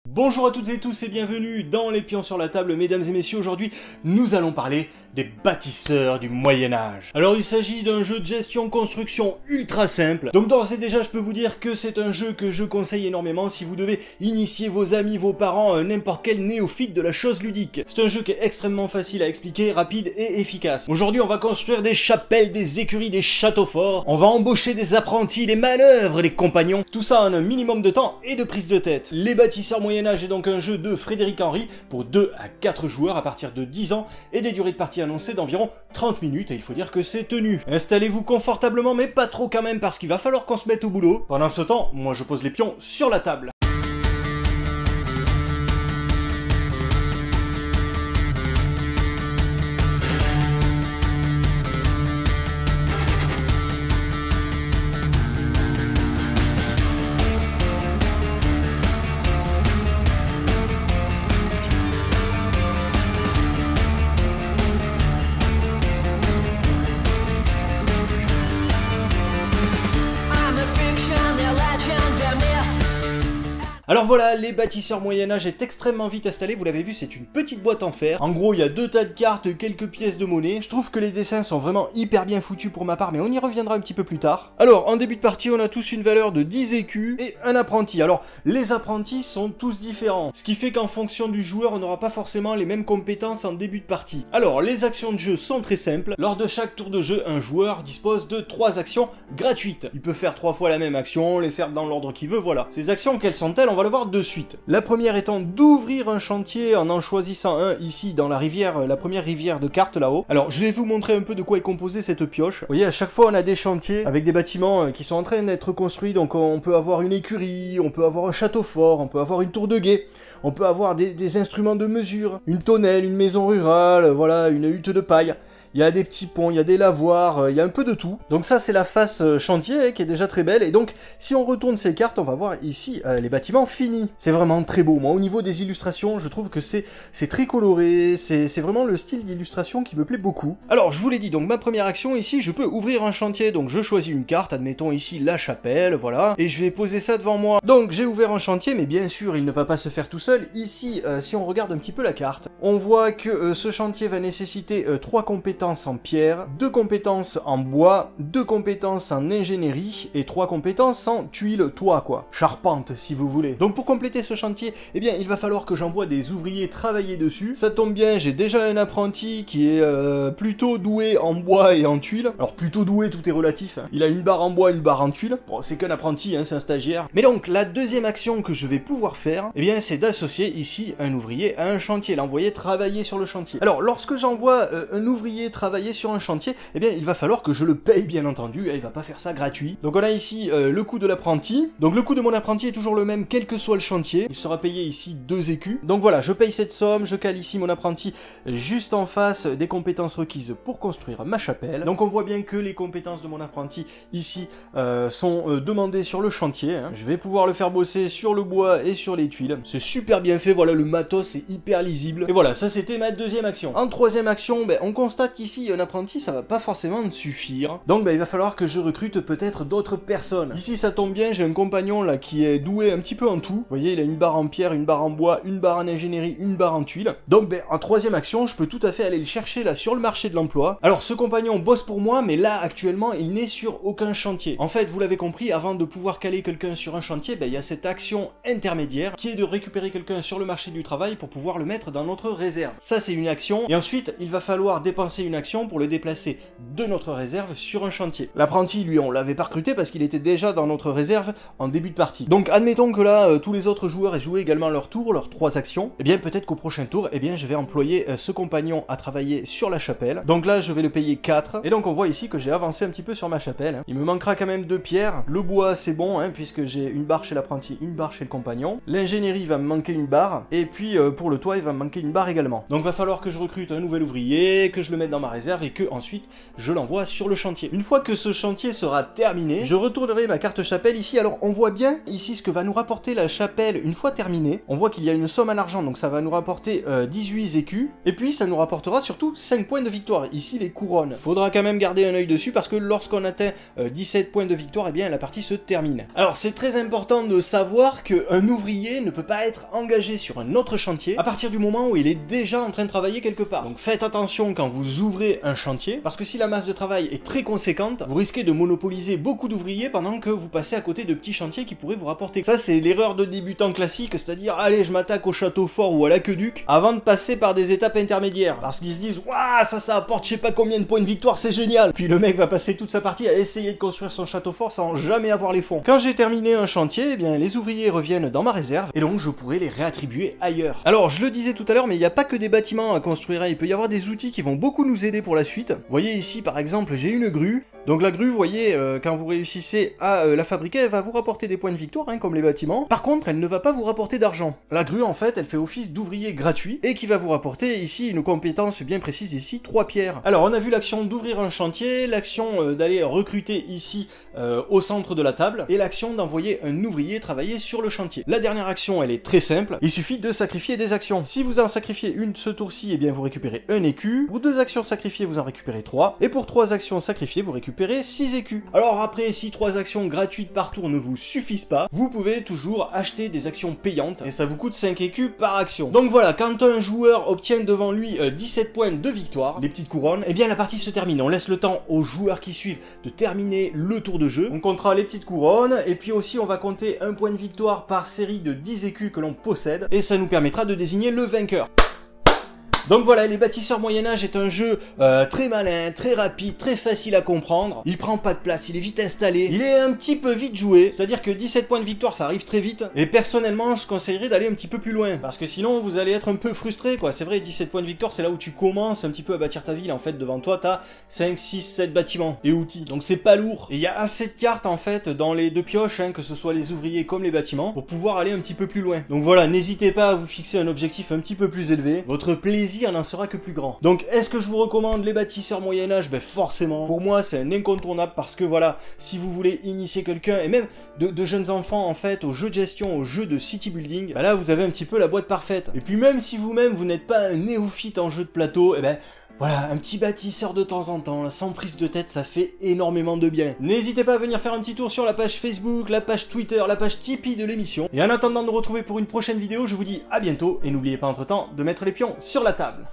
Bonjour à toutes et tous et bienvenue dans Les Pions sur la table, mesdames et messieurs. Aujourd'hui, nous allons parler des bâtisseurs du Moyen-Âge. Alors, il s'agit d'un jeu de gestion-construction ultra simple. Donc d'ores et déjà, je peux vous dire que c'est un jeu que je conseille énormément si vous devez initier vos amis, vos parents, à n'importe quel néophyte de la chose ludique. C'est un jeu qui est extrêmement facile à expliquer, rapide et efficace. Aujourd'hui, on va construire des chapelles, des écuries, des châteaux forts. On va embaucher des apprentis, des manœuvres, des compagnons. Tout ça en un minimum de temps et de prise de tête. Les bâtisseurs Moyen-Âge est donc un jeu de Frédéric Henry pour 2 à 4 joueurs à partir de 10 ans et des durées de partie annoncées d'environ 30 minutes et il faut dire que c'est tenu. Installez-vous confortablement mais pas trop quand même parce qu'il va falloir qu'on se mette au boulot. Pendant ce temps, moi je pose les pions sur la table. Alors voilà, les bâtisseurs Moyen-Âge est extrêmement vite installé, vous l'avez vu, c'est une petite boîte en fer. En gros, il y a 2 tas de cartes, quelques pièces de monnaie. Je trouve que les dessins sont vraiment hyper bien foutus pour ma part, mais on y reviendra un petit peu plus tard. Alors, en début de partie, on a tous une valeur de 10 écus et un apprenti. Alors, les apprentis sont tous différents, ce qui fait qu'en fonction du joueur, on n'aura pas forcément les mêmes compétences en début de partie. Alors, les actions de jeu sont très simples. Lors de chaque tour de jeu, un joueur dispose de 3 actions gratuites. Il peut faire 3 fois la même action, les faire dans l'ordre qu'il veut, voilà. Ces actions, quelles sont-elles ? On va le voir de suite. La première étant d'ouvrir un chantier en choisissant un ici dans la rivière, la première rivière de cartes là-haut. Alors je vais vous montrer un peu de quoi est composée cette pioche. Vous voyez, à chaque fois on a des chantiers avec des bâtiments qui sont en train d'être construits, donc on peut avoir une écurie, on peut avoir un château fort, on peut avoir une tour de guet, on peut avoir des instruments de mesure, une tonnelle, une maison rurale, voilà, une hutte de paille. Il y a des petits ponts, il y a des lavoirs, il y a un peu de tout. Donc ça c'est la face chantier qui est déjà très belle. Et donc si on retourne ces cartes, on va voir ici les bâtiments finis. C'est vraiment très beau. Moi au niveau des illustrations, je trouve que c'est très coloré. C'est vraiment le style d'illustration qui me plaît beaucoup. Alors je vous l'ai dit, donc ma première action ici, je peux ouvrir un chantier. Donc je choisis une carte, admettons ici la chapelle, voilà. Et je vais poser ça devant moi. Donc j'ai ouvert un chantier, mais bien sûr il ne va pas se faire tout seul. Ici, si on regarde un petit peu la carte, on voit que ce chantier va nécessiter 3 compétences en pierre, 2 compétences en bois, 2 compétences en ingénierie et 3 compétences en tuiles toit quoi. Charpente si vous voulez. Donc pour compléter ce chantier, eh bien il va falloir que j'envoie des ouvriers travailler dessus. Ça tombe bien, j'ai déjà un apprenti qui est plutôt doué en bois et en tuiles. Alors plutôt doué, tout est relatif. Hein. Il a une barre en bois, une barre en tuiles. Bon, c'est qu'un apprenti, hein, c'est un stagiaire. Mais donc la deuxième action que je vais pouvoir faire, eh bien c'est d'associer ici un ouvrier à un chantier, l'envoyer travailler sur le chantier. Alors lorsque j'envoie un ouvrier travailler sur un chantier, eh bien il va falloir que je le paye bien entendu, il va pas faire ça gratuit. Donc on a ici le coût de l'apprenti. Donc le coût de mon apprenti est toujours le même quel que soit le chantier. Il sera payé ici 2 écus. Donc voilà, je paye cette somme, je cale ici mon apprenti juste en face des compétences requises pour construire ma chapelle. Donc on voit bien que les compétences de mon apprenti ici sont demandées sur le chantier. Hein. Je vais pouvoir le faire bosser sur le bois et sur les tuiles. C'est super bien fait, voilà, le matos est hyper lisible. Et voilà, ça c'était ma deuxième action. En troisième action, ben, on constate qu'ici un apprenti ça va pas forcément me suffire, donc il va falloir que je recrute peut-être d'autres personnes. Ici ça tombe bien, j'ai un compagnon là qui est doué un petit peu en tout, vous voyez il a une barre en pierre, une barre en bois, une barre en ingénierie, une barre en tuiles, donc en troisième action je peux tout à fait aller le chercher là sur le marché de l'emploi. Alors ce compagnon bosse pour moi, mais là actuellement il n'est sur aucun chantier. En fait vous l'avez compris, avant de pouvoir caler quelqu'un sur un chantier, il y a cette action intermédiaire qui est de récupérer quelqu'un sur le marché du travail pour pouvoir le mettre dans notre réserve. Ça c'est une action, et ensuite il va falloir dépenser une action pour le déplacer de notre réserve sur un chantier. L'apprenti, lui, on l'avait pas recruté parce qu'il était déjà dans notre réserve en début de partie. Donc admettons que là, tous les autres joueurs aient joué également leur tour, leurs 3 actions, et bien peut-être qu'au prochain tour, je vais employer ce compagnon à travailler sur la chapelle. Donc là, je vais le payer 4, et donc on voit ici que j'ai avancé un petit peu sur ma chapelle. Hein. Il me manquera quand même 2 pierres. Le bois, c'est bon, hein, puisque j'ai une barre chez l'apprenti, une barre chez le compagnon. L'ingénierie va me manquer une barre, et puis pour le toit, il va me manquer une barre également. Donc va falloir que je recrute un nouvel ouvrier, que je le mette dans dans ma réserve et que ensuite je l'envoie sur le chantier. Une fois que ce chantier sera terminé, je retournerai ma carte chapelle ici. Alors on voit bien ici ce que va nous rapporter la chapelle une fois terminée. On voit qu'il y a une somme en argent, donc ça va nous rapporter 18 écus. Et puis ça nous rapportera surtout 5 points de victoire. Ici les couronnes. Faudra quand même garder un œil dessus parce que lorsqu'on atteint 17 points de victoire, eh bien la partie se termine. Alors c'est très important de savoir qu'un ouvrier ne peut pas être engagé sur un autre chantier à partir du moment où il est déjà en train de travailler quelque part. Donc faites attention quand vous ouvrez un chantier, parce que si la masse de travail est très conséquente, vous risquez de monopoliser beaucoup d'ouvriers pendant que vous passez à côté de petits chantiers qui pourraient vous rapporter. Ça c'est l'erreur de débutant classique, c'est-à-dire allez je m'attaque au château fort ou à l'aqueduc avant de passer par des étapes intermédiaires, parce qu'ils se disent waouh ça apporte je sais pas combien de points de victoire, c'est génial. Puis le mec va passer toute sa partie à essayer de construire son château fort sans jamais avoir les fonds. Quand j'ai terminé un chantier, eh bien les ouvriers reviennent dans ma réserve et donc je pourrai les réattribuer ailleurs. Alors je le disais tout à l'heure, mais il n'y a pas que des bâtiments à construire, il peut y avoir des outils qui vont beaucoup nous aider pour la suite. Vous voyez ici par exemple j'ai une grue. Donc la grue, vous voyez, quand vous réussissez à la fabriquer, elle va vous rapporter des points de victoire, hein, comme les bâtiments. Par contre, elle ne va pas vous rapporter d'argent. La grue, en fait, elle fait office d'ouvrier gratuit, et qui va vous rapporter ici une compétence bien précise, ici, 3 pierres. Alors, on a vu l'action d'ouvrir un chantier, l'action d'aller recruter ici, au centre de la table, et l'action d'envoyer un ouvrier travailler sur le chantier. La dernière action, elle est très simple, il suffit de sacrifier des actions. Si vous en sacrifiez une ce tour-ci, eh bien vous récupérez un écu. Pour 2 actions sacrifiées, vous en récupérez 3, et pour 3 actions sacrifiées, vous récupérez 6 écus. Alors après, si 3 actions gratuites par tour ne vous suffisent pas, vous pouvez toujours acheter des actions payantes, et ça vous coûte 5 écus par action. Donc voilà, quand un joueur obtient devant lui 17 points de victoire, les petites couronnes, eh bien la partie se termine. On laisse le temps aux joueurs qui suivent de terminer le tour de jeu. On comptera les petites couronnes, et puis aussi on va compter un point de victoire par série de 10 écus que l'on possède, et ça nous permettra de désigner le vainqueur. Donc voilà, les bâtisseurs Moyen-Âge est un jeu très malin, très rapide, très facile à comprendre. Il prend pas de place, il est vite installé, il est un petit peu vite joué, c'est-à-dire que 17 points de victoire ça arrive très vite. Et personnellement, je conseillerais d'aller un petit peu plus loin, parce que sinon vous allez être un peu frustré quoi. C'est vrai, 17 points de victoire c'est là où tu commences un petit peu à bâtir ta ville. En fait, devant toi t'as 5, 6, 7 bâtiments et outils, donc c'est pas lourd. Et il y a assez de cartes en fait dans les 2 pioches, hein, que ce soit les ouvriers comme les bâtiments, pour pouvoir aller un petit peu plus loin. Donc voilà, n'hésitez pas à vous fixer un objectif un petit peu plus élevé, votre plaisir n'en sera que plus grand. Donc est-ce que je vous recommande les bâtisseurs Moyen-Âge? Ben forcément. Pour moi c'est un incontournable parce que voilà, si vous voulez initier quelqu'un, et même de jeunes enfants en fait, aux jeux de gestion, aux jeux de city building, ben là vous avez un petit peu la boîte parfaite. Et puis même si vous-même vous n'êtes pas un néophyte en jeu de plateau, et ben voilà, un petit bâtisseur de temps en temps, sans prise de tête, ça fait énormément de bien. N'hésitez pas à venir faire un petit tour sur la page Facebook, la page Twitter, la page Tipeee de l'émission. Et en attendant de nous retrouver pour une prochaine vidéo, je vous dis à bientôt, et n'oubliez pas entre-temps de mettre les pions sur la table.